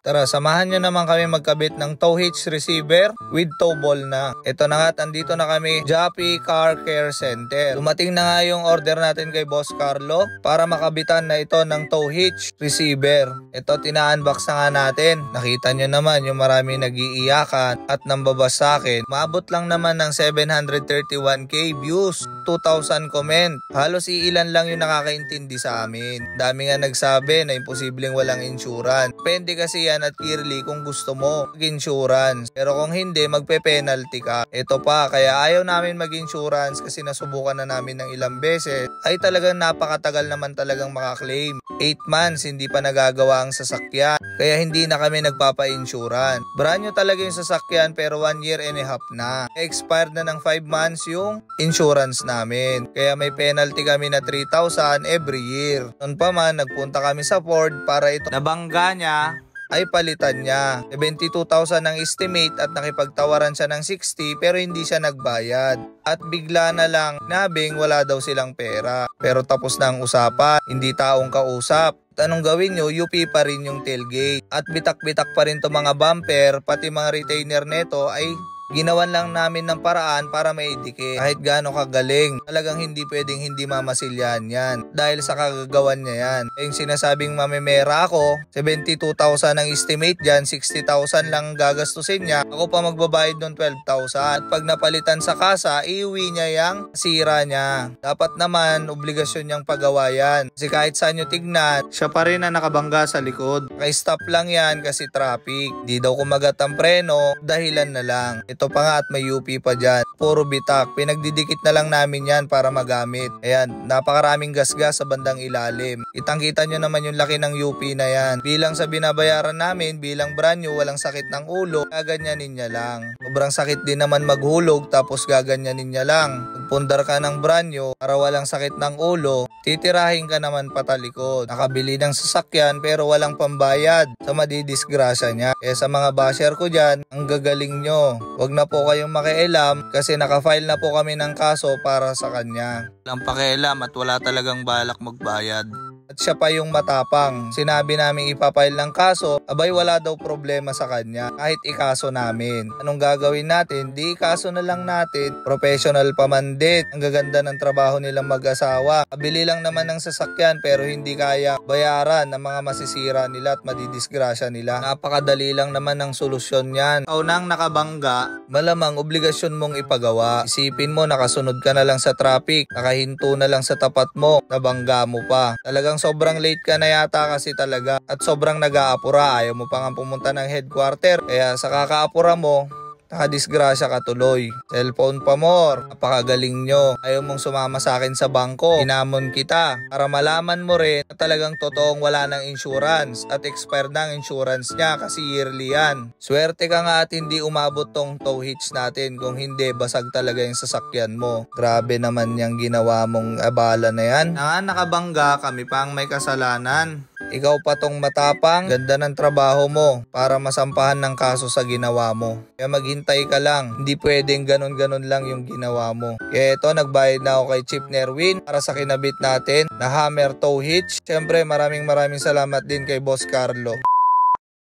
Tara, samahan nyo naman kami magkabit ng tow hitch receiver with tow ball na. Ito na nga, andito na kami, Joppy Car Care Center. Dumating na nga yung order natin kay Boss Carlo para makabitan na ito ng tow hitch receiver. Ito, tina-unbox na nga natin. Nakita nyo naman yung marami nag-iiyakan at nambabas sa akin. Maabot lang naman ng 731k views, 2,000 comment. Halos iilan lang yung nakakaintindi sa amin. Dami nga nagsabi na imposibleng walang insurance. Depende kasi yan at yearly kung gusto mo mag-insurance. Pero kung hindi, magpe-penalty ka. Ito pa, kaya ayaw namin mag-insurance kasi nasubukan na namin ng ilang beses. Ay talagang napakatagal naman talagang makaklaim. 8 months, hindi pa nagagawa ang sasakyan. Kaya hindi na kami nagpapa-insurance. Brand new talaga yung sasakyan pero 1 year and a half na. Expired na ng 5 months yung insurance namin. Kaya may penalty kami na 3,000 every year. Noon pa man, nagpunta kami sa Ford para ito nabangga niya ay palitan niya. 72,000 ang estimate at nakipagtawaran siya ng 60 pero hindi siya nagbayad. At bigla na lang nabing wala daw silang pera. Pero tapos na ang usapan, hindi taong kausap. Anong gawin nyo? UP pa rin yung tailgate. At bitak-bitak pa rin to mga bumper, pati mga retainer neto ay ginawan lang namin ng paraan para maidikit. Kahit gaano kagaling, talagang hindi pwedeng hindi mamasilyan yan. Dahil sa kagagawan niya yan. Yung sinasabing mamemera ako, 72,000 ang estimate dyan, 60,000 lang gagastusin niya. Ako pa magbabayad ng 12,000. At pag napalitan sa kasa, iuwi niya yung sira niya. Dapat naman, obligasyon niyang pagawa yan. Kasi kahit saan nyo tignan, siya pa rin na nakabangga sa likod. Kaya-stop lang yan kasi traffic. Di daw kumagat ang preno, dahilan na lang. Ito pa nga at may UP pa dyan. Puro bitak. Pinagdidikit na lang namin yan para magamit. Ayan, napakaraming gasgas sa bandang ilalim. Kitang-kita nyo naman yung laki ng UP na yan. Bilang sa binabayaran namin, bilang brand new, walang sakit ng ulo, gaganyanin niya lang. Sobrang sakit din naman maghulog tapos gaganyanin niya lang. Pundar ka ng brand new para walang sakit ng ulo, titirahin ka naman patalikod. Nakabili ng sasakyan pero walang pambayad sa madidisgrasya niya. Kaya sa mga basher ko dyan, ang gagaling nyo. Huwag na po kayong makialam kasi nakafile na po kami ng kaso para sa kanya. Walang pakialam at wala talagang balak magbayad. At siya pa yung matapang. Sinabi namin ipapile ng kaso, abay wala daw problema sa kanya kahit ikaso namin. Anong gagawin natin? Di ikaso na lang natin. Professional pa man din. Ang gaganda ng trabaho nilang mag-asawa. Kabili lang naman ng sasakyan pero hindi kaya bayaran ng mga masisira nila at madidisgrasya nila. Napakadali lang naman ng solusyon yan. Ikaw nang nakabangga, malamang obligasyon mong ipagawa. Isipin mo nakasunod ka na lang sa traffic, nakahinto na lang sa tapat mo, nabangga mo pa. Talagang sobrang late ka na yata kasi talaga at sobrang nag-aapura. Ayaw mo pa nga pumunta ng headquarter. Kaya sa kakaapura mo, nakadisgrasya ka tuloy. Cellphone pa more. Napakagaling nyo. Ayaw mong sumama sa akin sa bangko. Hinamon kita para malaman mo rin na talagang totoong wala ng insurance at expired na ang insurance niya kasi yearly yan. Swerte ka nga at hindi umabot tong tow hitch natin. Kung hindi, basag talaga yung sasakyan mo. Grabe naman yung ginawa mong abala na yan. Nakabangga, kami pang may kasalanan. Ikaw pa tong matapang, ganda ng trabaho mo para masampahan ng kaso sa ginawa mo. Kaya maghintay ka lang, hindi pwedeng ganun-ganun lang yung ginawa mo. Kaya ito, nagbayad na ako kay Chief Nerwin para sa kinabit natin na hammer tow hitch. Siyempre maraming salamat din kay Boss Carlo.